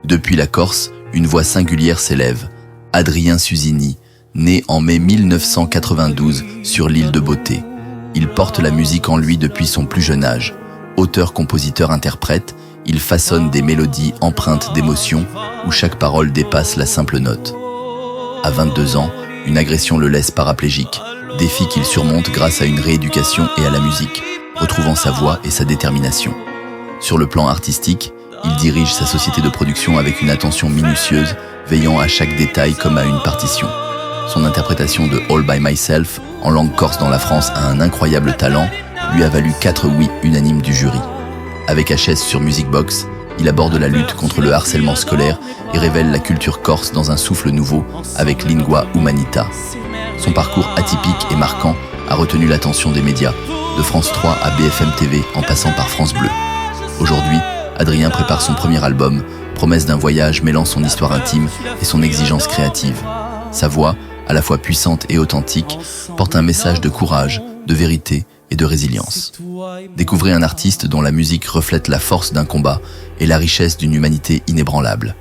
Depuis la Corse, une voix singulière s'élève. Adrien Susini, né en mai 1992 sur l'île de Beauté. Il porte la musique en lui depuis son plus jeune âge. Auteur, compositeur, interprète, il façonne des mélodies empreintes d'émotion où chaque parole dépasse la simple note. À 22 ans, une agression le laisse paraplégique, défi qu'il surmonte grâce à une rééducation et à la musique, retrouvant sa voix et sa détermination. Sur le plan artistique, il dirige sa société de production avec une attention minutieuse, veillant à chaque détail comme à une partition. Son interprétation de All by Myself, en langue corse dans la France, a un incroyable talent, lui a valu 4 oui unanimes du jury. Avec HS sur Music Box, il aborde la lutte contre le harcèlement scolaire et révèle la culture corse dans un souffle nouveau avec Lingua Humanita. Son parcours atypique et marquant a retenu l'attention des médias, de France 3 à BFM TV en passant par France Bleu. Aujourd'hui, Adrien prépare son premier album, promesse d'un voyage mêlant son histoire intime et son exigence créative. Sa voix, à la fois puissante et authentique, porte un message de courage, de vérité et de résilience. Découvrez un artiste dont la musique reflète la force d'un combat et la richesse d'une humanité inébranlable.